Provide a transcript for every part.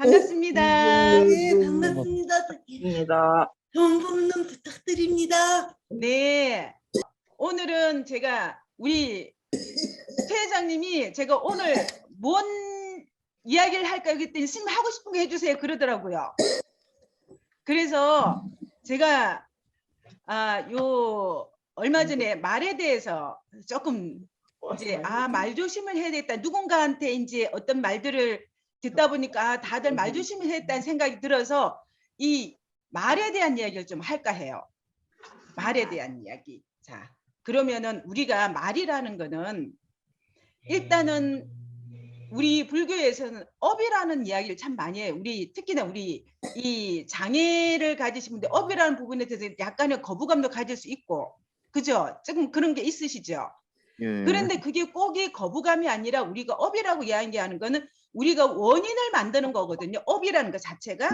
반갑습니다. 네, 반갑습니다. 좋은 법론 부탁드립니다. 네, 오늘은 제가 우리 최 회장님이 제가 오늘 뭔 이야기를 할까 그랬더니 선생님 하고 싶은 거 해주세요 그러더라고요. 그래서 제가 얼마 전에 말에 대해서 조금 이제 말 조심을 해야 되겠다. 누군가한테 이제 어떤 말들을 듣다 보니까 다들 말 조심을 해야 겠다는 생각이 들어서 이 말에 대한 이야기를 좀 할까 해요. 말에 대한 이야기. 자, 그러면은 우리가 말이라는 거는 일단은 우리 불교에서는 업이라는 이야기를 참 많이 해요. 특히나 우리 이 장애를 가지신 분들 업이라는 부분에 대해서 약간의 거부감도 가질 수 있고, 그죠? 조금 그런 게 있으시죠? 그런데 그게 꼭 이 거부감이 아니라 우리가 업이라고 이야기하는 거는 우리가 원인을 만드는 거거든요. 업이라는 것 자체가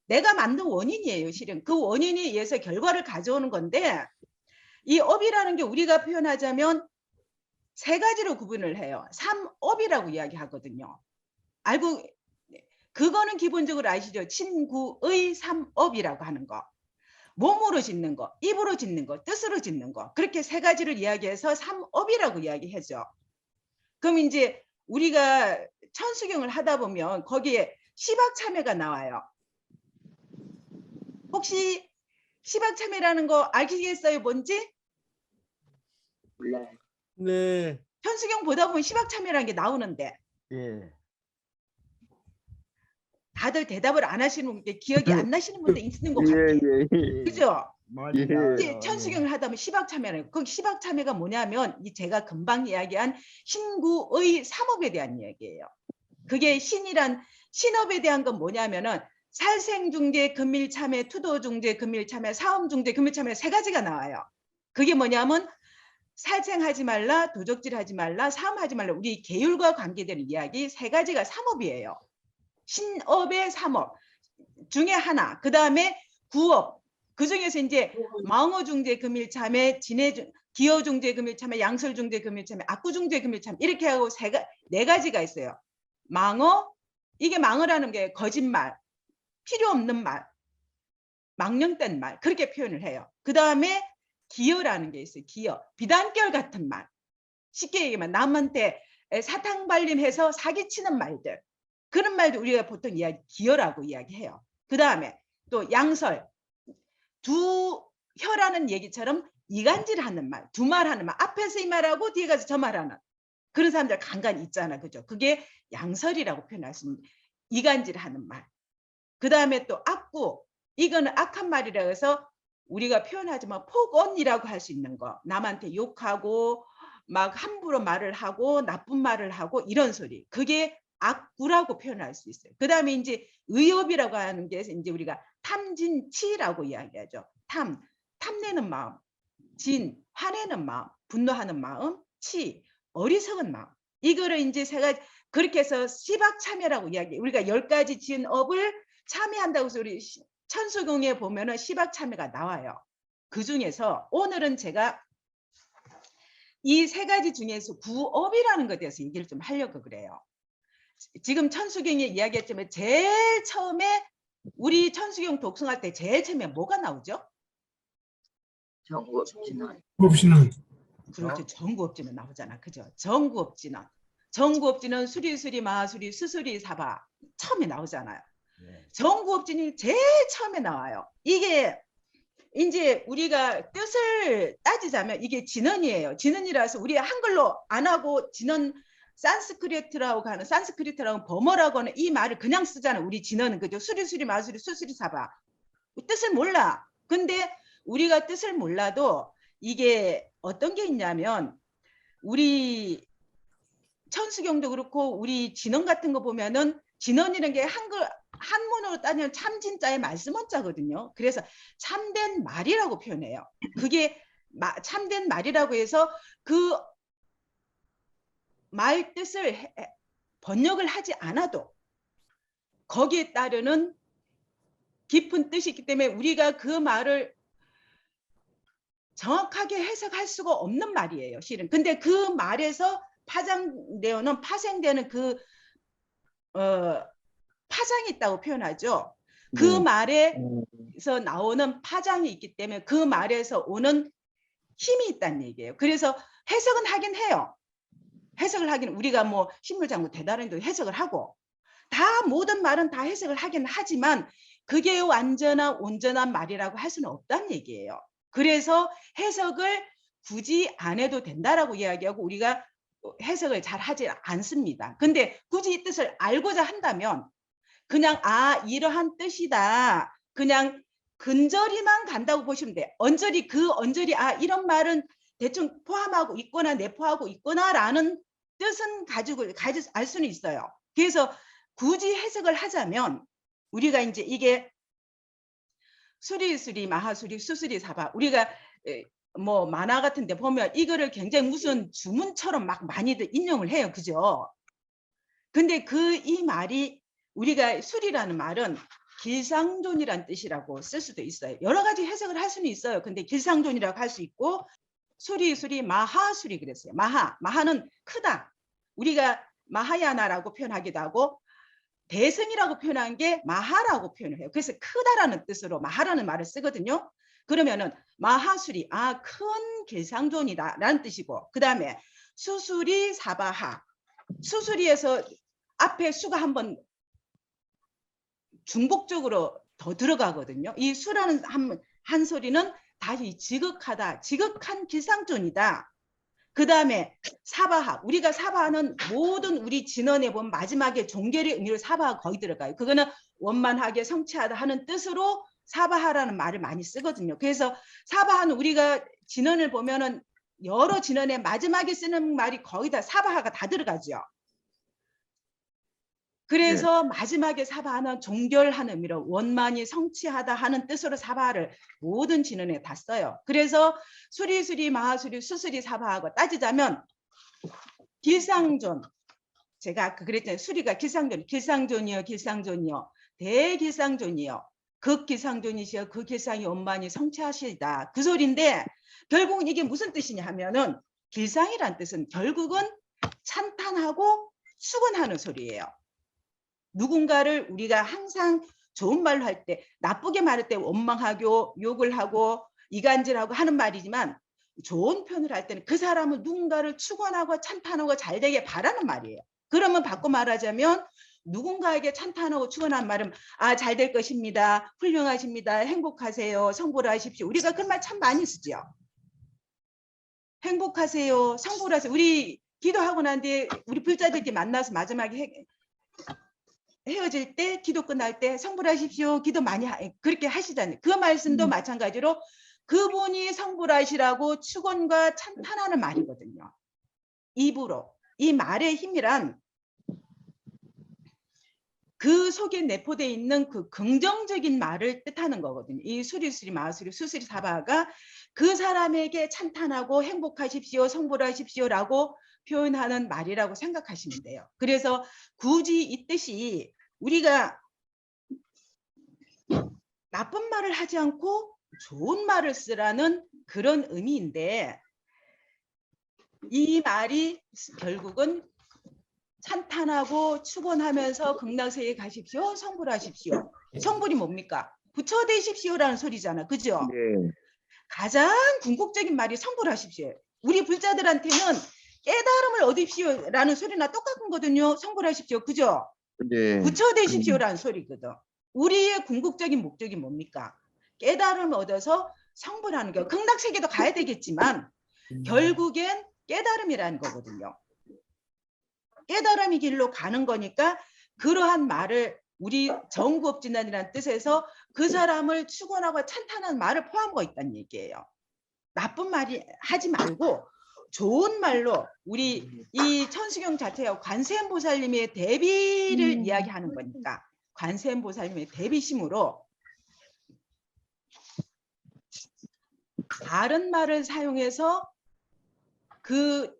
내가 만든 원인이에요. 실은 그 원인에 의해서 결과를 가져오는 건데, 이 업이라는 게 우리가 표현하자면 세 가지로 구분을 해요. 삼업이라고 이야기하거든요. 그거는 기본적으로 아시죠? 친구의 삼업이라고 하는 거. 몸으로 짓는 거, 입으로 짓는 거, 뜻으로 짓는 거. 그렇게 세 가지를 이야기해서 삼업이라고 이야기하죠. 그럼 이제 우리가 천수경을 하다 보면 거기에 시박참회가 나와요. 혹시 시박참회라는 거 아시겠어요? 뭔지? 네. 천수경 보다 보면 시박참회라는 게 나오는데 예. 다들 대답을 안 하시는 게 기억이 안 나시는 분도 있는 것 같아요. 그죠? 이제 천수경을 하다 보면 시박참회라는 거. 그 시박참회가 뭐냐면 제가 금방 이야기한 신구의 삼업에 대한 이야기예요. 그게 신업에 대한 건 뭐냐면은 살생중재, 금일참회, 투도중재, 금일참회, 사음중재, 금일참회 세 가지가 나와요. 그게 뭐냐면 살생하지 말라, 도적질하지 말라, 사음하지 말라. 우리 계율과 관계되는 이야기 세 가지가 삼업이에요. 신업의 삼업 중에 하나. 그 다음에 구업. 그 중에서 이제 망어중재, 금일참회, 기어중재, 금일참회, 양설중재, 금일참회, 악구중재, 금일참회 이렇게 하고 네 가지가 있어요. 망어, 이게 망어라는 게 거짓말, 필요 없는 말, 망령된 말 그렇게 표현을 해요. 그 다음에 기어라는 게 있어요. 기어, 비단결 같은 말. 쉽게 얘기하면 남한테 사탕발림해서 사기치는 말들. 그런 말도 우리가 보통 기어라고 이야기해요. 그 다음에 또 양설, 두 혀라는 얘기처럼 이간질하는 말, 두 말하는 말, 앞에서 이 말하고 뒤에 가서 저 말하는 그런 사람들 간간히 있잖아, 그죠? 그게 양설이라고 표현할 수 있는 이간질하는 말. 그 다음에 또 악구, 이거는 악한 말이라고 해서 우리가 표현하지만 폭언이라고 할 수 있는 거. 남한테 욕하고 막 함부로 말을 하고 나쁜 말을 하고 이런 소리. 그게 악구라고 표현할 수 있어요. 그 다음에 이제 의업이라고 하는 게 이제 우리가 탐진치라고 이야기하죠. 탐내는 마음, 진, 화내는 마음, 분노하는 마음, 치, 어리석은 마음. 이거를 이제 세 가지 그렇게 해서 시박참회라고 이야기해요. 우리가 10가지 지은 업을 참회한다고 해서 우리 천수경에 보면은 시박참회가 나와요. 그 중에서 오늘은 제가 이 세 가지 중에서 구업이라는 것에 대해서 얘기를 좀 하려고 그래요. 지금 천수경에 이야기했지만 제일 처음에 우리 천수경 독송할 때 제일 처음에 뭐가 나오죠? 정구업진원. 그렇죠. 정구업진원 나오잖아. 그죠? 정구업진원. 정구업진원 수리수리 마수리 수수리 사바 처음에 나오잖아요. 정구업진이 제일 처음에 나와요. 이게 이제 우리가 뜻을 따지자면 이게 진언이에요. 진언이라서 우리 한글로 안 하고 진언 산스크리트라고 하는 산스크리트라고 버머라고 하는 이 말을 그냥 쓰잖아. 우리 진언은 그죠? 수리수리 마수리 수수리 사바 뜻을 몰라. 근데 우리가 뜻을 몰라도 이게 어떤 게 있냐면 우리 천수경도 그렇고 우리 진언 같은 거 보면은 진언이라는 게 한문으로 따지면 참진자의 말씀원자거든요. 그래서 참된 말이라고 표현해요. 그게 참된 말이라고 해서 그 말 뜻을 번역을 하지 않아도 거기에 따르는 깊은 뜻이 있기 때문에 우리가 그 말을 정확하게 해석할 수가 없는 말이에요. 실은. 근데 그 말에서 파생되는 그 파장이 있다고 표현하죠. 그 말에서 나오는 파장이 있기 때문에 그 말에서 오는 힘이 있다는 얘기예요. 그래서 해석은 하긴 해요. 해석을 하긴 우리가 뭐 신물장구 대단한도 해석을 하고 다 모든 말은 다 해석을 하긴 하지만 그게 완전한 온전한 말이라고 할 수는 없다는 얘기예요. 그래서 해석을 굳이 안 해도 된다라고 이야기하고 우리가 해석을 잘 하지 않습니다. 근데 굳이 이 뜻을 알고자 한다면 그냥 이러한 뜻이다. 그냥 근저리만 간다고 보시면 돼요. 언저리 그 언저리 이런 말은 대충 포함하고 있거나 내포하고 있거나라는 뜻은 가지고 알 수는 있어요. 그래서 굳이 해석을 하자면 우리가 이제 이게 수리수리 마하수리 수수리 사바 우리가 뭐 만화 같은 데 보면 이거를 굉장히 무슨 주문처럼 막 많이들 인용을 해요. 그죠? 근데 이 말이 우리가 수리라는 말은 길상존이란 뜻이라고 쓸 수도 있어요. 여러 가지 해석을 할 수는 있어요. 근데 길상존이라고 할 수 있고 수리 마하수리 그랬어요. 마하는 크다. 우리가 마하야나라고 표현하기도 하고 대승이라고 표현한 게 마하라고 표현을 해요. 그래서 크다라는 뜻으로 마하라는 말을 쓰거든요. 그러면은 마하수리 큰 길상존이다라는 뜻이고 그다음에 수수리 사바하 수수리에서 앞에 수가 한번 중복적으로 더 들어가거든요. 이 수라는 한 소리는 다시 지극하다, 지극한 길상존이다. 그 다음에 사바하, 우리가 사바하는 모든 우리 진언에 보면 마지막에 종결의 의미로 사바하가 거의 들어가요. 그거는 원만하게 성취하다 하는 뜻으로 사바하라는 말을 많이 쓰거든요. 그래서 사바하는 우리가 진언을 보면은 여러 진언의 마지막에 쓰는 말이 거의 다 사바하가 다 들어가죠. 그래서 마지막에 사바하는 종결하는 의미로 원만히 성취하다 하는 뜻으로 사바하를 모든 진언에 다 써요. 그래서 수리수리 마하수리 수수리 사바하고 따지자면 길상존 제가 아까 그랬잖아요. 수리가 길상존이요 대길상존이요 극길상존이시여 그 길상이 원만히 성취하시다 그 소리인데 결국은 이게 무슨 뜻이냐 하면은 길상이란 뜻은 결국은 찬탄하고 축원하는 소리예요. 누군가를 우리가 항상 좋은 말로 할 때 나쁘게 말할 때 원망하고 욕을 하고 이간질하고 하는 말이지만 좋은 표현을 할 때는 그 사람은 누군가를 축원하고 찬탄하고 잘 되게 바라는 말이에요. 그러면 바꿔 말하자면 누군가에게 찬탄하고 축원한 말은 잘 될 것입니다. 훌륭하십니다. 행복하세요. 성불 하십시오. 우리가 그런 말 참 많이 쓰죠. 행복하세요. 성불 하세요. 우리 기도하고 난 뒤에 우리 불자들끼리 만나서 마지막에 헤어질 때 기도 끝날 때 성불하십시오. 기도 많이 그렇게 하시잖아요. 그 말씀도 마찬가지로 그분이 성불하시라고 축원과 찬탄하는 말이거든요. 입으로. 이 말의 힘이란 그 속에 내포되어 있는 그 긍정적인 말을 뜻하는 거거든요. 이 수리수리 마수리 수수리 사바가 그 사람에게 찬탄하고 행복하십시오. 성불하십시오라고 표현하는 말이라고 생각하시면 돼요. 그래서 굳이 이 뜻이 우리가 나쁜 말을 하지 않고 좋은 말을 쓰라는 그런 의미인데 이 말이 결국은 찬탄하고 축원하면서 극락세계에 가십시오. 성불하십시오. 성불이 뭡니까? 부처되십시오라는 소리잖아. 그죠? 네. 가장 궁극적인 말이 성불하십시오. 우리 불자들한테는 깨달음을 얻으십시오라는 소리나 똑같은 거거든요. 성불하십시오. 그죠? 네. 부처되십시오라는 소리거든. 우리의 궁극적인 목적이 뭡니까? 깨달음을 얻어서 성불하는 거. 극락세계도 가야 되겠지만 결국엔 깨달음이라는 거거든요. 깨달음의 길로 가는 거니까 그러한 말을 우리 정구업진난이라는 뜻에서 그 사람을 축원하고 찬탄한 말을 포함하고 있다는 얘기예요. 나쁜 말이 하지 말고 좋은 말로 우리 이 천수경 자체가 관세음보살님의 대비를 이야기하는 거니까 관세음보살님의 대비심으로 다른 말을 사용해서 그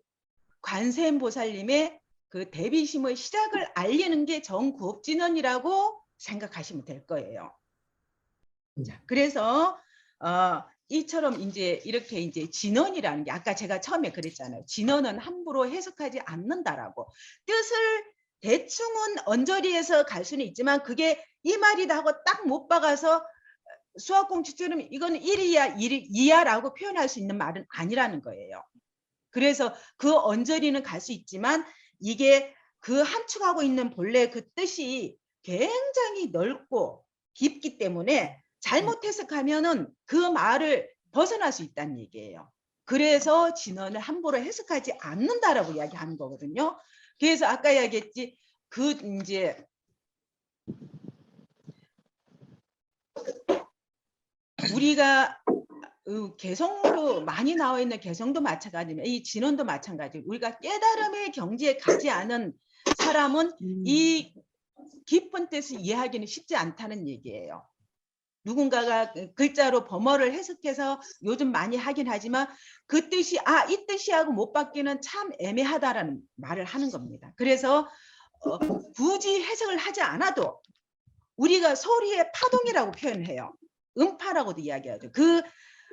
관세음보살님의 그 대비심의 시작을 알리는 게 정구업진언이라고 생각하시면 될 거예요. 자, 그래서 이처럼 이제 이렇게 이제 진언이라는 게 아까 제가 처음에 그랬잖아요. 진언은 함부로 해석하지 않는다라고 뜻을 대충은 언저리에서 갈 수는 있지만 그게 이 말이다 하고 딱 못 박아서 수학공식처럼 이건 1이야 2야라고 표현할 수 있는 말은 아니라는 거예요. 그래서 그 언저리는 갈 수 있지만 이게 그 함축하고 있는 본래 그 뜻이 굉장히 넓고 깊기 때문에 잘못 해석하면은 그 말을 벗어날 수 있다는 얘기예요. 그래서 진언을 함부로 해석하지 않는다라고 이야기하는 거거든요. 그래서 아까 이야기했지 그 이제 우리가 개성으로 많이 나와 있는 개성도 마찬가지면 이 진언도 마찬가지고 우리가 깨달음의 경지에 가지 않은 사람은 이 깊은 뜻을 이해하기는 쉽지 않다는 얘기예요. 누군가가 글자로 범어를 해석해서 요즘 많이 하긴 하지만 그 뜻이 이 뜻이하고 못 받기는 참 애매하다라는 말을 하는 겁니다. 그래서 굳이 해석을 하지 않아도 우리가 소리의 파동이라고 표현해요. 음파라고도 이야기하죠. 그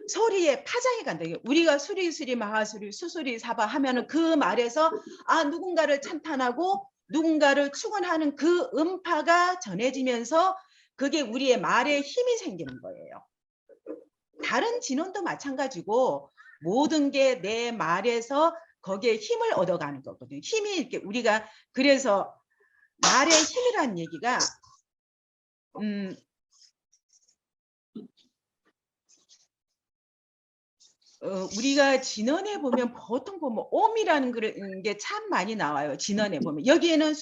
소리의 파장이 간다. 우리가 수리수리 마하수리 수수리 사바 하면은 그 말에서 누군가를 찬탄하고 누군가를 축원하는 그 음파가 전해지면서 그게 우리의 말에 힘이 생기는 거예요. 다른 진언도 마찬가지고 모든 게 내 말에서 거기에 힘을 얻어가는 거거든요. 힘이 이렇게 우리가 그래서 말의 힘이라는 얘기가 우리가 진언에 보면 보통 보면 옴이라는 게 참 많이 나와요. 진언에 보면 여기에는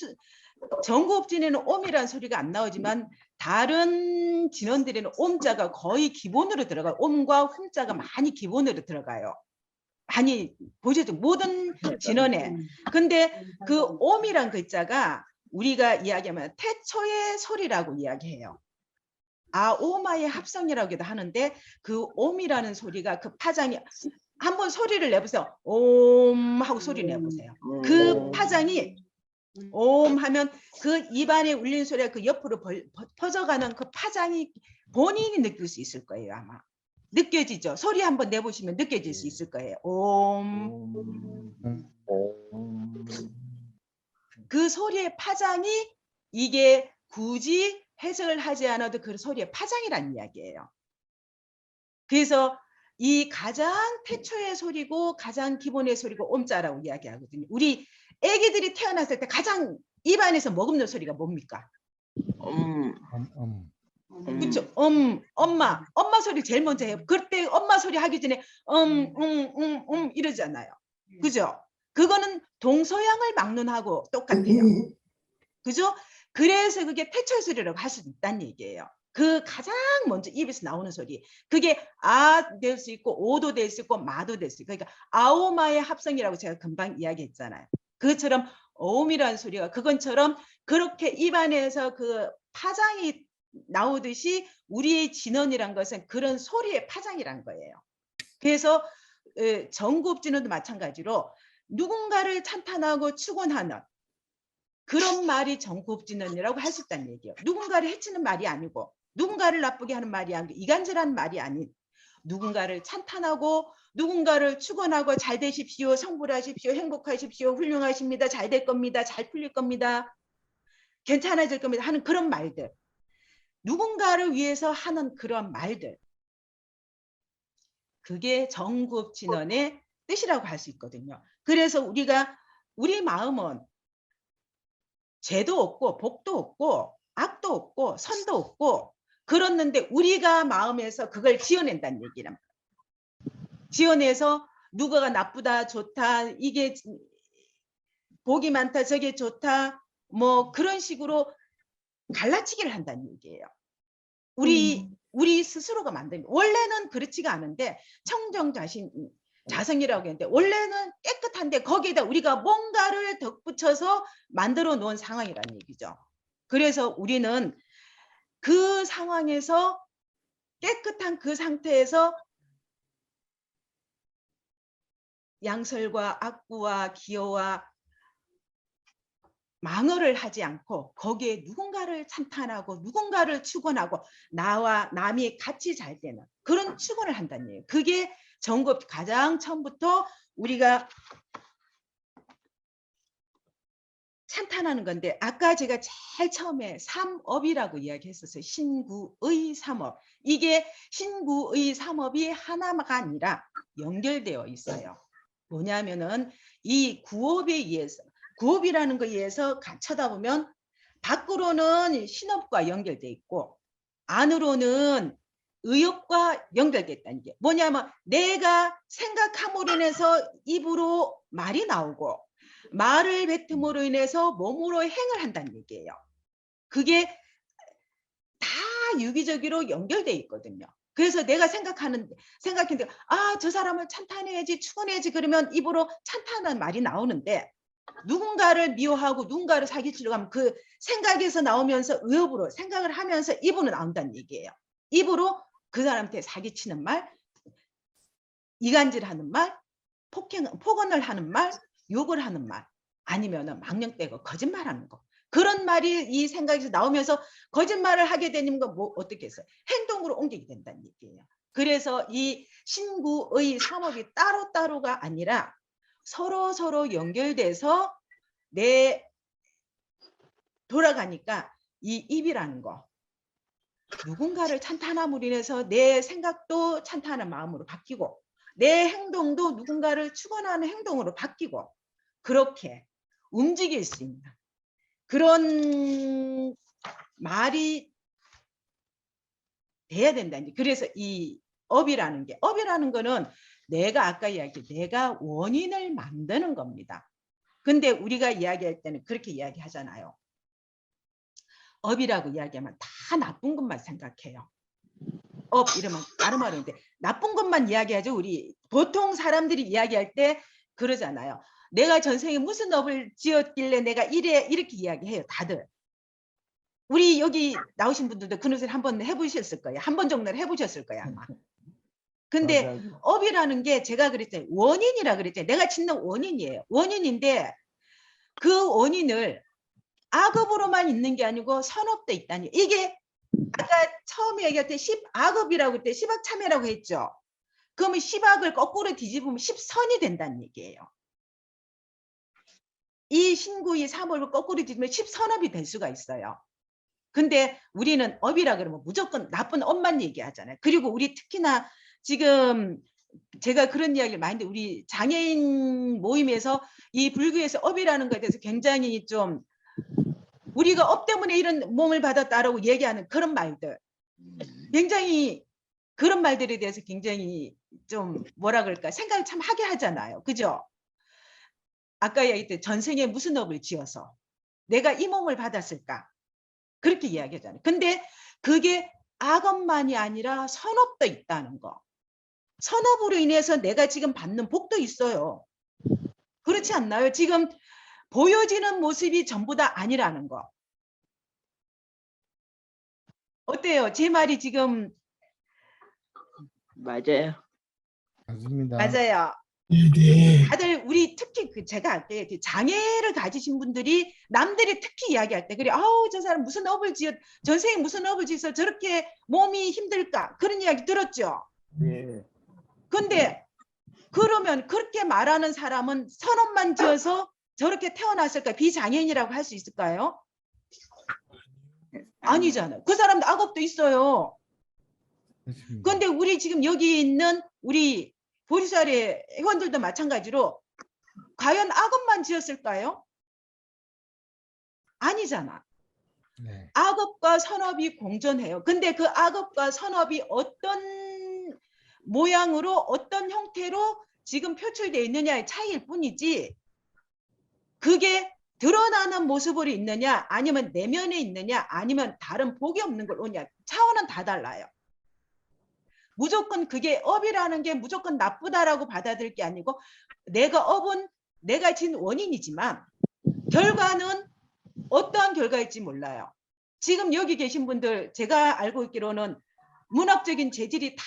정구업진에는 옴이라는 소리가 안 나오지만 다른 진언들에는 옴자가 거의 기본으로 들어가요. 옴과 훔자가 많이 기본으로 들어가요. 많이 보셨죠? 모든 진언에. 근데 그 옴이란 글자가 우리가 이야기하면 태초의 소리라고 이야기해요. 오마의 합성이라고도 하는데 그 옴이라는 소리가 그 파장이 한번 소리를 내보세요. 옴 하고 소리 내보세요. 그 파장이 옴 하면 그 입안에 울리는 소리가 그 옆으로 퍼져가는 그 파장이 본인이 느낄 수 있을 거예요. 아마 느껴지죠. 소리 한번 내보시면 느껴질 수 있을 거예요. 옴. 그 소리의 파장이 이게 굳이 해석을 하지 않아도 그 소리의 파장이라는 이야기예요. 그래서 이 가장 태초의 소리고 가장 기본의 소리고 옴자라고 이야기하거든요. 우리 애기들이 태어났을 때 가장 입안에서 머금는 소리가 뭡니까? 그렇죠. 엄마 소리 제일 먼저 해요. 그때 엄마 소리 하기 전에 이러잖아요. 그죠? 그거는 동서양을 막론하고 똑같아요. 그죠? 그래서 그게 태초의 소리라고 할 수 있다는 얘기예요. 그 가장 먼저 입에서 나오는 소리. 그게 될 수 있고 오도 될 수 있고 마도 될 수 있고. 그러니까 아오마의 합성이라고 제가 금방 이야기했잖아요. 그것처럼 오음이라는 소리가 그건처럼 그렇게 입안에서 그 파장이 나오듯이 우리의 진언이란 것은 그런 소리의 파장이란 거예요. 그래서 정구업진언도 마찬가지로 누군가를 찬탄하고 축원하는 그런 말이 정구업진언이라고 할 수 있다는 얘기예요. 누군가를 해치는 말이 아니고 누군가를 나쁘게 하는 말이 아니고 이간질하는 말이 아닌 누군가를 찬탄하고 누군가를 축원하고 잘 되십시오, 성불하십시오, 행복하십시오, 훌륭하십니다, 잘 될 겁니다, 잘 풀릴 겁니다, 괜찮아질 겁니다 하는 그런 말들. 누군가를 위해서 하는 그런 말들. 그게 정구업진언의 뜻이라고 할 수 있거든요. 그래서 우리 마음은 죄도 없고 복도 없고 악도 없고 선도 없고 그렇는데 우리가 마음에서 그걸 지어낸다는 얘기란 말이에요. 지어내서 누가가 나쁘다 좋다 이게 복이 많다 저게 좋다 뭐 그런 식으로 갈라치기를 한다는 얘기예요. 우리 스스로가 만든 원래는 그렇지가 않은데 자성이라고 했는데 원래는 깨끗한데 거기에다 우리가 뭔가를 덧붙여서 만들어 놓은 상황이라는 얘기죠. 그래서 우리는 그 상황에서 깨끗한 그 상태에서 양설과 악구와 기여와 망언을 하지 않고 거기에 누군가를 찬탄하고 누군가를 축원하고 나와 남이 같이 잘 되는 그런 축원을 한다는 얘기예요. 그게 정구업 가장 처음부터 우리가 찬탄하는 건데 아까 제가 제일 처음에 삼업이라고 이야기했었어요. 신구의 삼업. 이게 신구의 삼업이 하나가 아니라 연결되어 있어요. 뭐냐면은 이 구업에 의해서 구업이라는 거에 의해서 쳐다보면 밖으로는 신업과 연결돼 있고 안으로는 의업과 연결됐다는 게 뭐냐면 내가 생각함으로 인해서 입으로 말이 나오고 말을 뱉음으로 인해서 몸으로 행을 한다는 얘기예요. 그게 다 유기적으로 연결돼 있거든요. 그래서 내가 생각했는데 저 사람을 찬탄해야지 축원해야지 그러면 입으로 찬탄한 말이 나오는데 누군가를 미워하고 누군가를 사기치려고 하면 그 생각에서 나오면서 의업으로 생각을 하면서 입으로 나온다는 얘기예요. 입으로 그 사람한테 사기치는 말, 이간질하는 말, 폭언을 하는 말, 욕을 하는 말, 아니면은 망령되고 거짓말하는 거. 그런 말이 이 생각에서 나오면서 거짓말을 하게 되는 건 뭐 어떻게 해서 행동으로 옮기게 된다는 얘기예요. 그래서 이 신구의 삼업이 따로따로가 아니라 서로 연결돼서 내 돌아가니까 이 입이라는 거 누군가를 찬탄함으로 인해서 내 생각도 찬탄한 마음으로 바뀌고 내 행동도 누군가를 축원하는 행동으로 바뀌고 그렇게 움직일 수 있는 그런 말이 돼야 된다니. 그래서 이 업이라는 거는 내가 아까 내가 원인을 만드는 겁니다. 근데 우리가 이야기할 때는 그렇게 이야기하잖아요. 업이라고 이야기하면 다 나쁜 것만 생각해요. 업 이러면 다른 말인데 나쁜 것만 이야기하죠. 우리 보통 사람들이 이야기할 때 그러잖아요. 내가 전생에 무슨 업을 지었길래 내가 이렇게 이야기해요. 다들. 우리 여기 나오신 분들도 그런 소리 한번 해보셨을 거예요. 한 번 정도는 해보셨을 거예요 아마. 근데 맞아요. 업이라는 게 제가 그랬잖아요. 원인이라 그랬잖아요. 내가 짓는 원인이에요. 원인인데 그 원인을 악업으로만 있는 게 아니고 선업도 있다니. 이게 아까 처음에 얘기할 때 10악업이라고 했대 10악참회라고 했죠. 그러면 10악을 거꾸로 뒤집으면 10선이 된다는 얘기예요. 이 신구의 3업을 거꾸로 뒤집으면 10선업이 될 수가 있어요. 근데 우리는 업이라 그러면 무조건 나쁜 업만 얘기하잖아요. 그리고 우리 특히나 지금 제가 그런 이야기를 많이 했는데 우리 장애인 모임에서 이 불교에서 업이라는 것에 대해서 굉장히 좀 우리가 업 때문에 이런 몸을 받았다라고 얘기하는 그런 말들 굉장히 그런 말들에 대해서 굉장히 좀 뭐라 그럴까 생각을 참 하게 하잖아요. 그죠? 아까 얘기했듯 전생에 무슨 업을 지어서 내가 이 몸을 받았을까? 그렇게 이야기하잖아요. 근데 그게 악업만이 아니라 선업도 있다는 거. 선업으로 인해서 내가 지금 받는 복도 있어요. 그렇지 않나요? 지금 보여지는 모습이 전부 다 아니라는 거. 어때요? 제 말이 지금 맞아요. 맞습니다. 맞아요. 네. 다들 우리 특히 제가 할 때 장애를 가지신 분들이 남들이 특히 이야기할 때 그래 아우 저 사람 무슨 업을 지어 전생에 무슨 업을 지어서 저렇게 몸이 힘들까 그런 이야기 들었죠. 예. 근데 그러면 그렇게 말하는 사람은 선업만 지어서 저렇게 태어났을까 비장애인이라고 할 수 있을까요? 아니잖아요. 그 사람도 악업도 있어요. 그렇습니다. 근데 우리 지금 여기 있는 우리 보리쌀의 회원들도 마찬가지로 과연 악업만 지었을까요? 아니잖아. 네. 악업과 선업이 공존해요. 근데 그 악업과 선업이 어떤 모양으로 어떤 형태로 지금 표출되어 있느냐의 차이일 뿐이지 그게 드러나는 모습으로 있느냐 아니면 내면에 있느냐 아니면 다른 복이 없는 걸 오냐 차원은 다 달라요. 무조건 그게 업이라는 게 무조건 나쁘다라고 받아들일 게 아니고 내가 업은 내가 진 원인이지만 결과는 어떠한 결과일지 몰라요. 지금 여기 계신 분들 제가 알고 있기로는 문학적인 재질이 다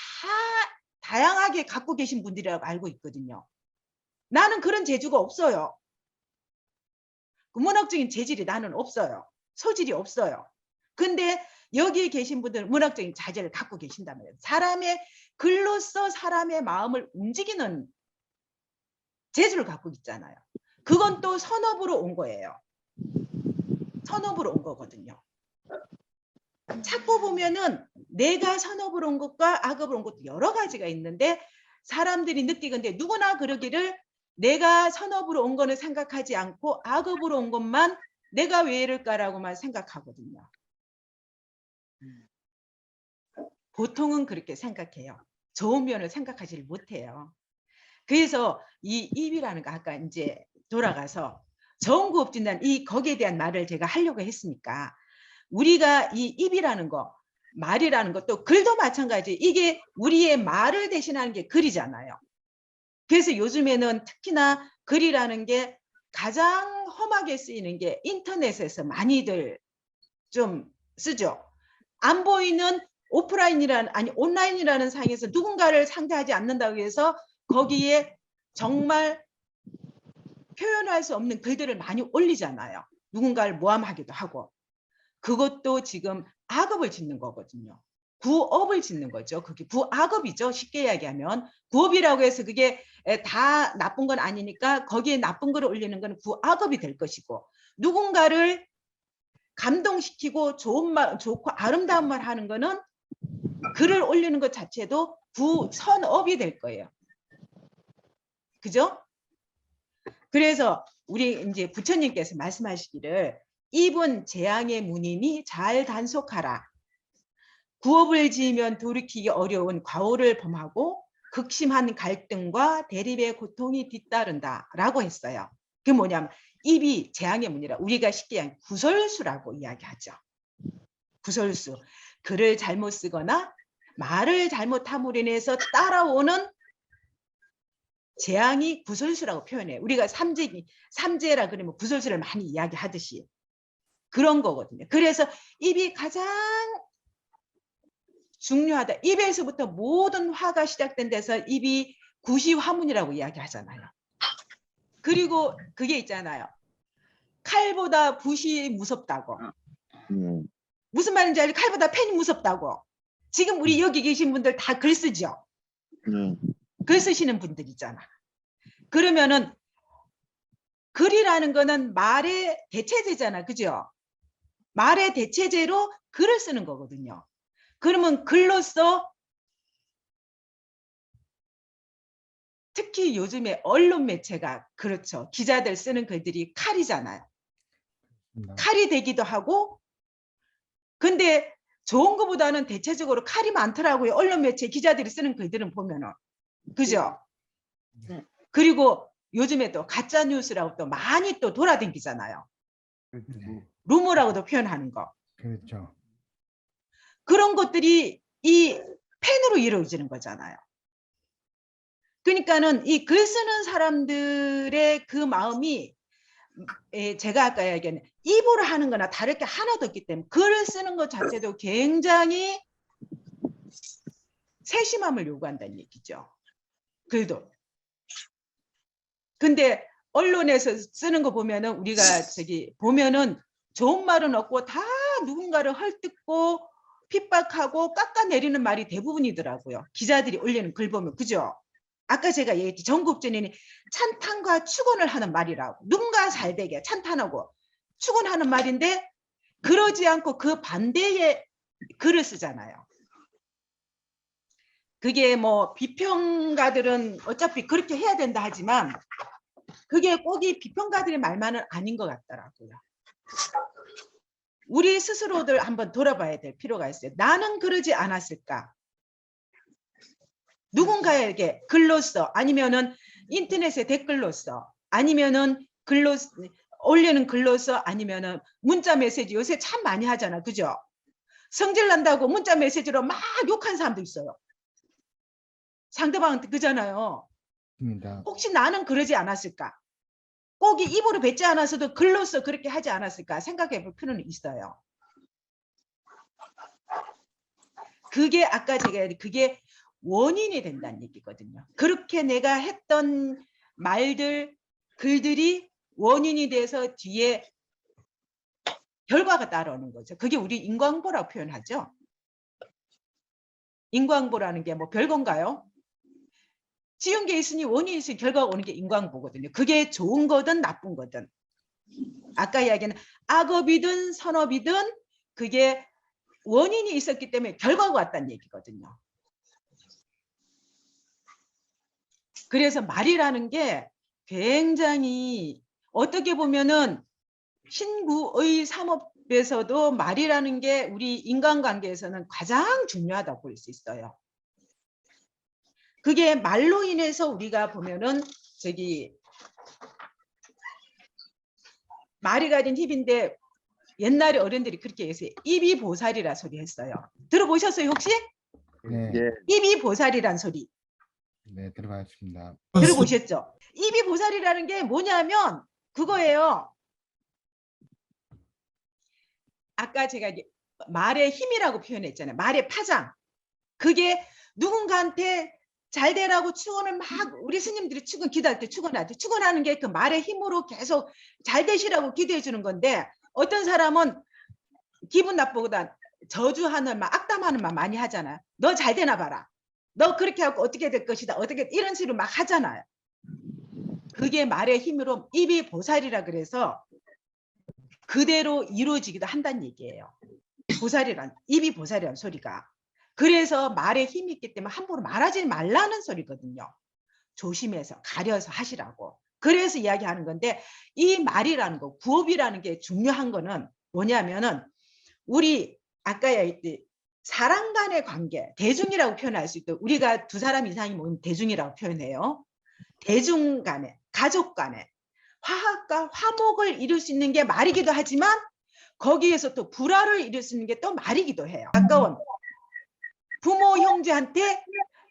다양하게 갖고 계신 분들이라고 알고 있거든요. 나는 그런 재주가 없어요. 그 문학적인 재질이 나는 없어요. 소질이 없어요. 근데 여기에 계신 분들은 문학적인 자질을 갖고 계신다면 사람의 글로써 사람의 마음을 움직이는 재주를 갖고 있잖아요. 그건 또 선업으로 온 거예요. 선업으로 온 거거든요. 찾고 보면은 내가 선업으로 온 것과 악업으로 온 것도 여러 가지가 있는데 사람들이 느끼건데 누구나 그러기를 내가 선업으로 온 거는 생각하지 않고 악업으로 온 것만 내가 왜 이럴까라고만 생각하거든요. 보통은 그렇게 생각해요. 좋은 면을 생각하지를 못해요. 그래서 이 입이라는 거 아까 이제 돌아가서 정구업진단 이 거기에 대한 말을 제가 하려고 했으니까 우리가 이 입이라는 거 말이라는 것도 글도 마찬가지 이게 우리의 말을 대신하는 게 글이잖아요. 그래서 요즘에는 특히나 글이라는 게 가장 험하게 쓰이는 게 인터넷에서 많이들 좀 쓰죠. 안 보이는 오프라인이라는 아니 온라인이라는 상에서 누군가를 상대하지 않는다고 해서 거기에 정말 표현할 수 없는 글들을 많이 올리잖아요. 누군가를 모함하기도 하고. 그것도 지금 악업을 짓는 거거든요. 구업을 짓는 거죠. 그게 구악업이죠. 쉽게 이야기하면. 구업이라고 해서 그게 다 나쁜 건 아니니까 거기에 나쁜 글을 올리는 건 구악업이 될 것이고 누군가를 감동시키고 좋은 말, 좋고 아름다운 말 하는 거는 글을 올리는 것 자체도 구선업이 될 거예요. 그죠? 그래서 우리 이제 부처님께서 말씀하시기를 입은 재앙의 문이니 잘 단속하라. 구업을 지으면 돌이키기 어려운 과오를 범하고 극심한 갈등과 대립의 고통이 뒤따른다 라고 했어요. 그게 뭐냐면 입이 재앙의 문이라 우리가 쉽게 얘기하면 구설수라고 이야기하죠. 구설수. 글을 잘못 쓰거나 말을 잘못함으로 인해서 따라오는 재앙이 구설수라고 표현해요. 우리가 삼재라 그러면 구설수를 많이 이야기하듯이 그런 거거든요. 그래서 입이 가장 중요하다. 입에서부터 모든 화가 시작된 데서 입이 구시화문이라고 이야기하잖아요. 그리고 그게 있잖아요. 칼보다 붓이 무섭다고. 무슨 말인지 알죠? 칼보다 펜이 무섭다고. 지금 우리 여기 계신 분들 다 글 쓰죠? 글 쓰시는 분들 있잖아. 그러면은 글이라는 거는 말의 대체제잖아. 그죠? 말의 대체제로 글을 쓰는 거거든요. 그러면 글로써 특히 요즘에 언론 매체가 그렇죠. 기자들 쓰는 글들이 칼이잖아요. 칼이 되기도 하고 근데 좋은 것보다는 대체적으로 칼이 많더라고요. 언론 매체 기자들이 쓰는 글들은 보면은. 그죠? 그리고 요즘에 또 가짜 뉴스라고 또 많이 또 돌아다니잖아요. 루머라고도 표현하는 거. 그렇죠. 그런 것들이 이 펜으로 이루어지는 거잖아요. 그러니까는 이 글 쓰는 사람들의 그 마음이 제가 아까 얘기한 입으로 하는 거나 다를 게 하나도 없기 때문에 글을 쓰는 것 자체도 굉장히 세심함을 요구한다는 얘기죠. 글도. 근데 언론에서 쓰는 거 보면은 우리가 저기 보면은 좋은 말은 없고 다 누군가를 헐뜯고 핍박하고 깎아내리는 말이 대부분이더라고요. 기자들이 올리는 글 보면. 그죠? 아까 제가 얘기했지. 전국전인이 찬탄과 축원을 하는 말이라고. 누군가 잘 되게 찬탄하고 축원하는 말인데 그러지 않고 그 반대의 글을 쓰잖아요. 그게 뭐 비평가들은 어차피 그렇게 해야 된다 하지만 그게 꼭 이 비평가들의 말만은 아닌 것 같더라고요. 우리 스스로들 한번 돌아봐야 될 필요가 있어요. 나는 그러지 않았을까? 누군가에게 글로써 아니면은 인터넷에 댓글로써 아니면은 글로 올리는 글로써 아니면은 문자 메시지 요새 참 많이 하잖아. 그죠? 성질 난다고 문자 메시지로 막 욕한 사람도 있어요. 상대방한테 그잖아요. 혹시 나는 그러지 않았을까? 꼭 입으로 뱉지 않았어도 글로써 그렇게 하지 않았을까 생각해 볼 필요는 있어요. 그게 아까 제가 그게 원인이 된다는 얘기거든요. 그렇게 내가 했던 말들, 글들이 원인이 돼서 뒤에 결과가 따라오는 거죠. 그게 우리 인과응보라고 표현하죠. 인과응보라는 게 뭐 별건가요? 지은 게 있으니 원인이 있으니 결과가 오는 게 인과응보거든요. 그게 좋은 거든 나쁜 거든. 아까 이야기는 악업이든 선업이든 그게 원인이 있었기 때문에 결과가 왔다는 얘기거든요. 그래서 말이라는 게 굉장히 어떻게 보면은 신구의 삼업에서도 말이라는 게 우리 인간관계에서는 가장 중요하다고 볼 수 있어요. 그게 말로 인해서 우리가 보면은 저기 말이 가진 힘인데 옛날에 어른들이 그렇게 했어요. 입이 보살이라 소리 했어요. 들어보셨어요 혹시? 네. 예. 입이 보살이란 소리 네, 들어봤습니다. 들어보셨죠? 입이 보살이라는 게 뭐냐면 그거예요. 아까 제가 말의 힘이라고 표현했잖아요. 말의 파장. 그게 누군가한테 잘 되라고 축원을 막 우리 스님들이 축원 기도할 때 축원하죠. 축원하는 게 그 말의 힘으로 계속 잘 되시라고 기도해 주는 건데 어떤 사람은 기분 나쁘보다 저주하는 말, 악담하는 말 많이 하잖아요. 너 잘 되나 봐라. 너 그렇게 하고 어떻게 될 것이다. 어떻게 이런 식으로 막 하잖아요. 그게 말의 힘으로 입이 보살이라 그래서 그대로 이루어지기도 한다는 얘기예요. 보살이란 입이 보살이란 소리가. 그래서 말에 힘이 있기 때문에 함부로 말하지 말라는 소리거든요. 조심해서 가려서 하시라고. 그래서 이야기하는 건데 이 말이라는 거, 구업이라는 게 중요한 거는 뭐냐면은 우리 아까 얘기했듯이 사람 간의 관계, 대중이라고 표현할 수 있고 우리가 두 사람 이상이 모이면 대중이라고 표현해요. 대중 간에, 가족 간에 화합과 화목을 이룰 수 있는 게 말이기도 하지만 거기에서 또 불화를 이룰 수 있는 게 또 말이기도 해요. 가까운 부모 형제한테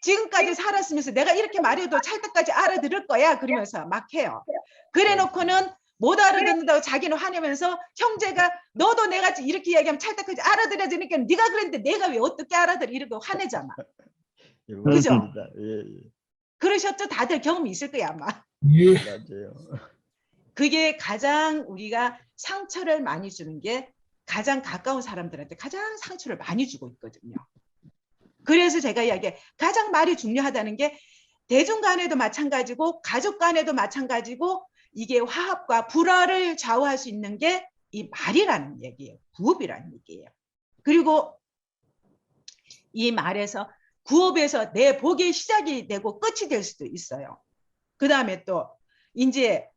지금까지 살았으면서 내가 이렇게 말해도 찰떡까지 알아들을 거야 그러면서 막 해요. 그래 놓고는 못 알아듣는다고 자기는 화내면서 형제가 너도 내가 이렇게 이야기하면 찰떡까지 알아들어야 되니까 네가 그랬는데 내가 왜 어떻게 알아들어 이러고 화내잖아. 그죠? 예, 그러셨죠? 다들 경험이 있을 거야 아마. 예. 맞아요. 그게 가장 우리가 상처를 많이 주는 게 가장 가까운 사람들한테 가장 상처를 많이 주고 있거든요. 그래서 제가 이야기해 가장 말이 중요하다는 게 대중 간에도 마찬가지고 가족 간에도 마찬가지고 이게 화합과 불화를 좌우할 수 있는 게 이 말이라는 얘기예요. 구업이라는 얘기예요. 그리고 이 말에서 구업에서 내 복의 시작이 되고 끝이 될 수도 있어요. 그 다음에 또 이제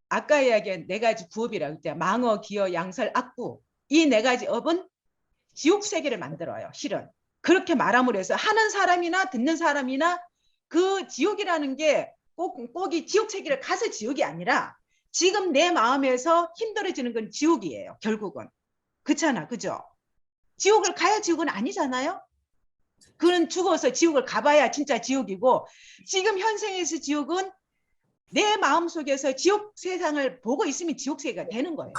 아까 이야기한 네 가지 구업이라고 했죠. 망어, 기어, 양설, 악구. 이 네 가지 업은 지옥 세계를 만들어요. 실은. 그렇게 말함으로 해서 하는 사람이나 듣는 사람이나 그 지옥이라는 게 꼭 이 지옥 세계를 가서 지옥이 아니라 지금 내 마음에서 힘들어지는 건 지옥이에요. 결국은. 그렇잖아. 그죠? 지옥을 가야 지옥은 아니잖아요. 그는 죽어서 지옥을 가봐야 진짜 지옥이고 지금 현생에서 지옥은 내 마음속에서 지옥 세상을 보고 있으면 지옥 세계가 되는 거예요.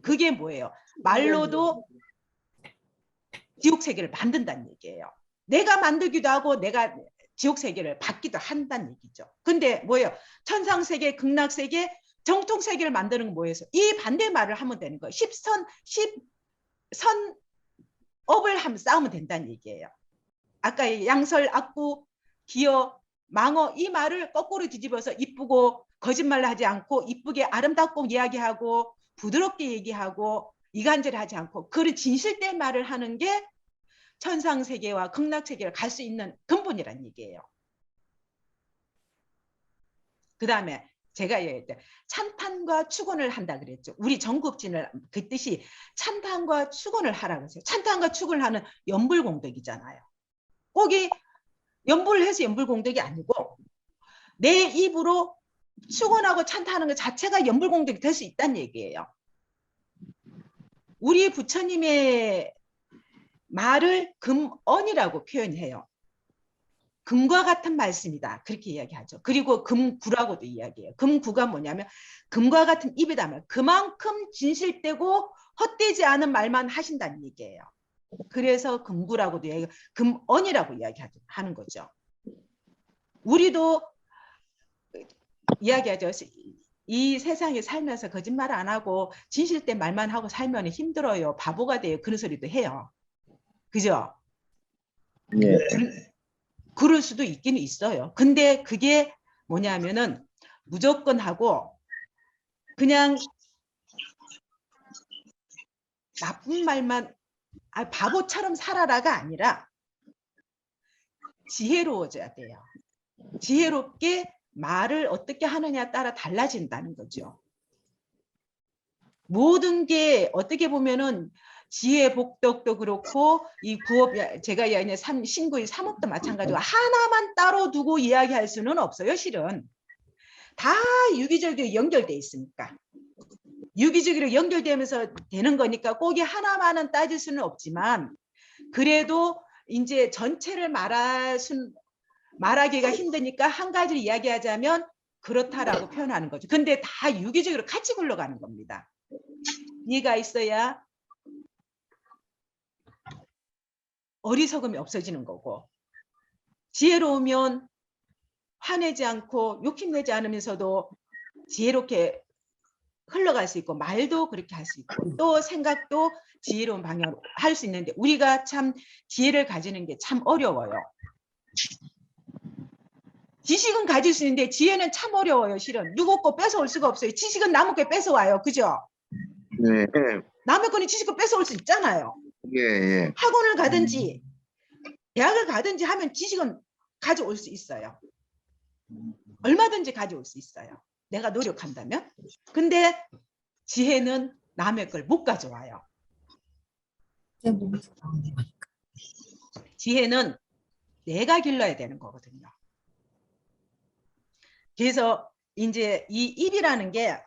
그게 뭐예요? 말로도 지옥 세계를 만든다는 얘기예요. 내가 만들기도 하고 내가 지옥 세계를 받기도 한다는 얘기죠. 근데 뭐예요? 천상 세계, 극락 세계, 정통 세계를 만드는 건 뭐예요? 이 반대 말을 하면 되는 거예요. 10선업을 하면 싸우면 된다는 얘기예요. 아까 양설, 악구, 기어, 망어 이 말을 거꾸로 뒤집어서 이쁘고 거짓말을 하지 않고 이쁘게 아름답고 이야기하고 부드럽게 얘기하고 이간질하지 않고 그 진실된 말을 하는 게 천상세계와 극락세계를 갈 수 있는 근본이란 얘기예요. 그 다음에 제가 얘기할 때 찬탄과 축원을 한다 그랬죠. 우리 전국진을 그 뜻이 찬탄과 축원을 하라고 했어요. 찬탄과 축원을 하는 연불공덕이잖아요. 꼭이 연불을 해서 연불공덕이 아니고 내 입으로 축원하고 찬탄하는 것 자체가 연불공덕이 될 수 있다는 얘기예요. 우리 부처님의 말을 금언이라고 표현해요. 금과 같은 말씀이다. 그렇게 이야기하죠. 그리고 금구라고도 이야기해요. 금구가 뭐냐면 금과 같은 입이다 말. 그만큼 진실되고 헛되지 않은 말만 하신다는 얘기예요. 그래서 금구라고도 이야기하고 금언이라고 이야기하는 거죠. 우리도 이야기하죠. 이 세상에 살면서 거짓말 안 하고 진실된 말만 하고 살면 힘들어요. 바보가 돼요. 그런 소리도 해요. 그죠? 예. 그럴 수도 있기는 있어요. 근데 그게 뭐냐면은 무조건 하고 그냥 나쁜 말만 바보처럼 살아라가 아니라 지혜로워져야 돼요. 지혜롭게 말을 어떻게 하느냐에 따라 달라진다는 거죠. 모든 게 어떻게 보면은 지혜 복덕도 그렇고 이 구업 제가 이야기한 신구의 삼업도 마찬가지고 하나만 따로 두고 이야기할 수는 없어요. 실은 다 유기적으로 연결돼 있으니까 유기적으로 연결되면서 되는 거니까 꼭이 하나만은 따질 수는 없지만 그래도 이제 전체를 말하기가 힘드니까 한 가지를 이야기하자면 그렇다라고 표현하는 거죠. 근데 다 유기적으로 같이 굴러가는 겁니다. 이해가 있어야 어리석음이 없어지는 거고 지혜로우면 화내지 않고 욕심내지 않으면서도 지혜롭게 흘러갈 수 있고 말도 그렇게 할 수 있고 또 생각도 지혜로운 방향으로 할 수 있는데 우리가 참 지혜를 가지는 게 참 어려워요. 지식은 가질 수 있는데 지혜는 참 어려워요. 실은 누구 거 뺏어올 수가 없어요. 지식은 남의 거 뺏어와요. 그죠? 네. 남의 거는 지식을 뺏어올 수 있잖아요. 예. 학원을 가든지 대학을 가든지 하면 지식은 가져올 수 있어요. 얼마든지 가져올 수 있어요. 내가 노력한다면. 근데 지혜는 남의 걸 못 가져와요. 지혜는 내가 길러야 되는 거거든요. 그래서 이제 이 입이라는 게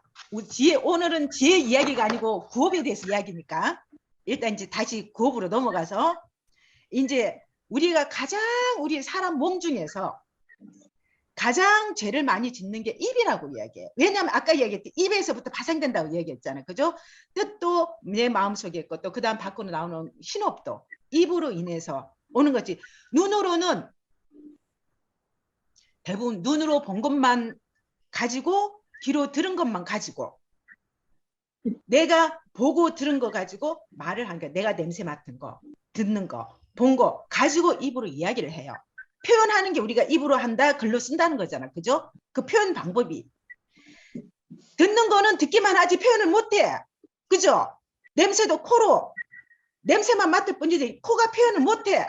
오늘은 지혜 이야기가 아니고 구업에 대해서 이야기니까 일단 이제 다시 구업으로 넘어가서 이제 우리가 가장 우리 사람 몸 중에서 가장 죄를 많이 짓는 게 입이라고 이야기해요. 왜냐하면 아까 이야기했듯이 입에서부터 파생된다고 이야기했잖아요. 그죠? 뜻도 내 마음속에 있고 또 그 다음 밖으로 나오는 신호도 입으로 인해서 오는 거지. 눈으로는 대부분 눈으로 본 것만 가지고 귀로 들은 것만 가지고 내가 보고 들은 거 가지고 말을 하는 거야. 내가 냄새 맡은 거, 듣는 거, 본 거 가지고 입으로 이야기를 해요. 표현하는 게 우리가 입으로 한다, 글로 쓴다는 거잖아. 그죠? 그 표현 방법이. 듣는 거는 듣기만 하지 표현을 못해. 그죠? 냄새도 코로 냄새만 맡을 뿐이지 코가 표현을 못해.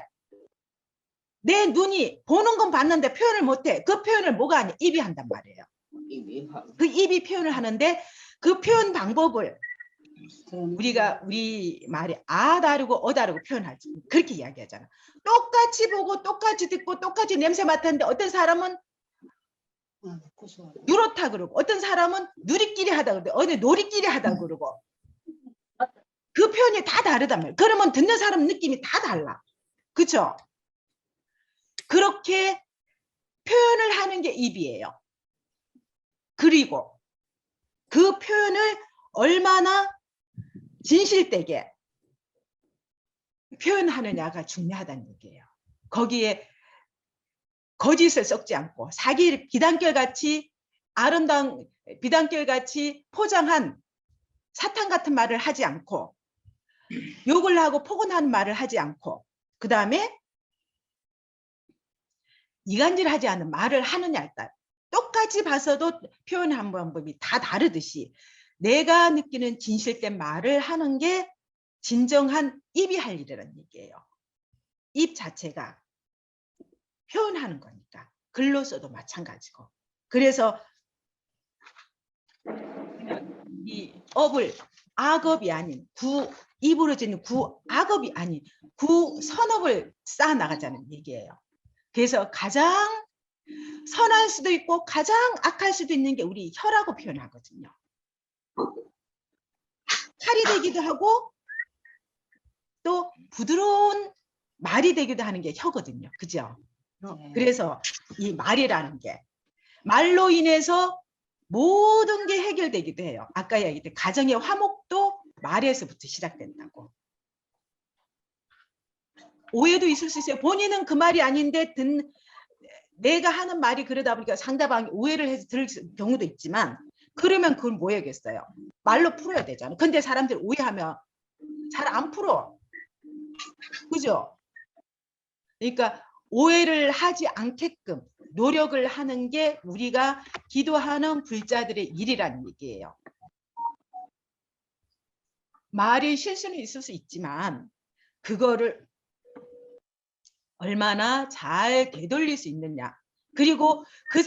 내 눈이 보는 건 봤는데 표현을 못해. 그 표현을 뭐가 아니야? 입이 한단 말이에요. 그 입이 표현을 하는데 그 표현 방법을 우리가 우리 말이 아 다르고 어 다르고 표현하지. 그렇게 이야기하잖아. 똑같이 보고 똑같이 듣고 똑같이 냄새 맡았는데 어떤 사람은 누렇다 그러고 어떤 사람은 누리끼리 하다 그러고 어디 놀이끼리 하다 그러고 그 표현이 다 다르단 말이에요. 그러면 듣는 사람 느낌이 다 달라. 그렇죠? 그렇게 표현을 하는 게 입이에요. 그리고 그 표현을 얼마나 진실되게 표현하느냐가 중요하다는 얘기예요. 거기에 거짓을 섞지 않고 사기 비단결같이 아름다운 비단결같이 포장한 사탕 같은 말을 하지 않고 욕을 하고 포근한 말을 하지 않고 그 다음에 이간질하지 않은 말을 하느냐에 따라 똑같이 봐서도 표현하는 방법이 다 다르듯이 내가 느끼는 진실된 말을 하는 게 진정한 입이 할 일이라는 얘기예요. 입 자체가 표현하는 거니까 글로서도 마찬가지고 그래서 이 업을 악업이 아닌 입으로 짓는 악업이 아닌 선업을 쌓아 나가자는 얘기예요. 그래서 가장 선할 수도 있고 가장 악할 수도 있는 게 우리 혀라고 표현하거든요. 칼이 되기도 하고 또 부드러운 말이 되기도 하는 게 혀거든요. 그죠? 그래서 이 말이라는 게 말로 인해서 모든 게 해결되기도 해요. 아까 얘기했던 가정의 화목도 말에서부터 시작된다고. 오해도 있을 수 있어요. 본인은 그 말이 아닌데 내가 하는 말이 그러다 보니까 상대방이 오해를 해서 들을 경우도 있지만 그러면 그걸 뭐 해야겠어요? 말로 풀어야 되잖아요. 근데 사람들 오해하면 잘 안 풀어. 그죠? 그러니까 오해를 하지 않게끔 노력을 하는 게 우리가 기도하는 불자들의 일이라는 얘기예요. 말이 실수는 있을 수 있지만 그거를 얼마나 잘 되돌릴 수 있느냐. 그리고 그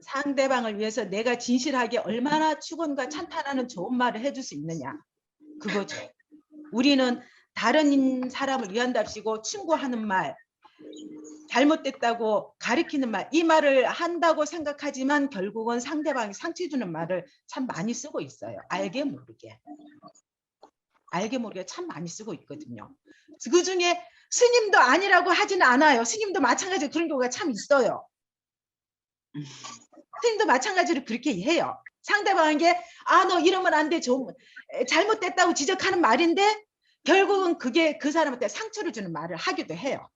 상대방을 위해서 내가 진실하게 얼마나 축원과 찬탄하는 좋은 말을 해줄 수 있느냐. 그거죠. 우리는 다른 사람을 위한답시고 충고하는 말, 잘못됐다고 가리키는 말, 이 말을 한다고 생각하지만 결국은 상대방이 상처 주는 말을 참 많이 쓰고 있어요. 알게 모르게 참 많이 쓰고 있거든요. 그중에 스님도 아니라고 하지는 않아요. 스님도 마찬가지로 그런 경우가 참 있어요. 스님도 마찬가지로 그렇게 해요. 상대방에게 너 이러면 안 돼, 잘못됐다고 지적하는 말인데 결국은 그게 그 사람한테 상처를 주는 말을 하기도 해요.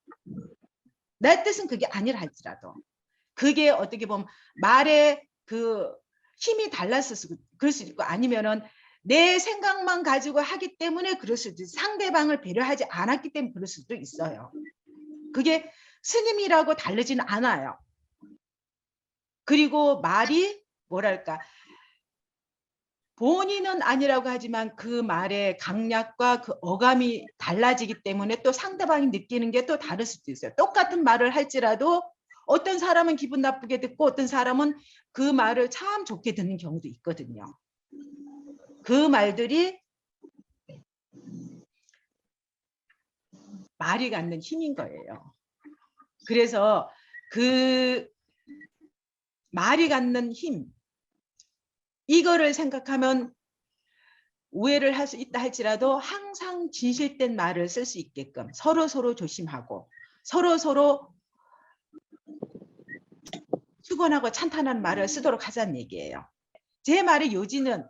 내 뜻은 그게 아니라 할지라도 그게 어떻게 보면 말의 그 힘이 달라서 그럴 수 있고, 아니면은 내 생각만 가지고 하기 때문에 그럴 수도 있고, 상대방을 배려하지 않았기 때문에 그럴 수도 있어요. 그게 스님이라고 다르지는 않아요. 그리고 말이 뭐랄까, 본인은 아니라고 하지만 그 말의 강약과 그 어감이 달라지기 때문에 또 상대방이 느끼는 게 또 다를 수도 있어요. 똑같은 말을 할지라도 어떤 사람은 기분 나쁘게 듣고 어떤 사람은 그 말을 참 좋게 듣는 경우도 있거든요. 그 말들이 말이 갖는 힘인 거예요. 그래서 그 말이 갖는 힘, 이거를 생각하면 오해를 할 수 있다 할지라도 항상 진실된 말을 쓸 수 있게끔 서로 조심하고 서로 축원하고 찬탄하는 말을 쓰도록 하자는 얘기예요. 제 말의 요지는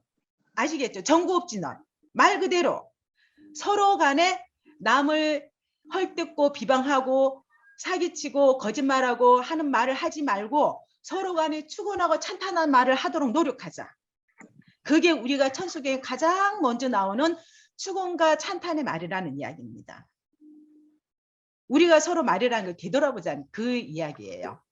아시겠죠? 정구업진언. 말 그대로 서로 간에 남을 헐뜯고 비방하고 사기치고 거짓말하고 하는 말을 하지 말고 서로 간에 축원하고 찬탄한 말을 하도록 노력하자. 그게 우리가 천수교에 가장 먼저 나오는 축원과 찬탄의 말이라는 이야기입니다. 우리가 서로 말이라는 걸 되돌아보자는 그 이야기예요.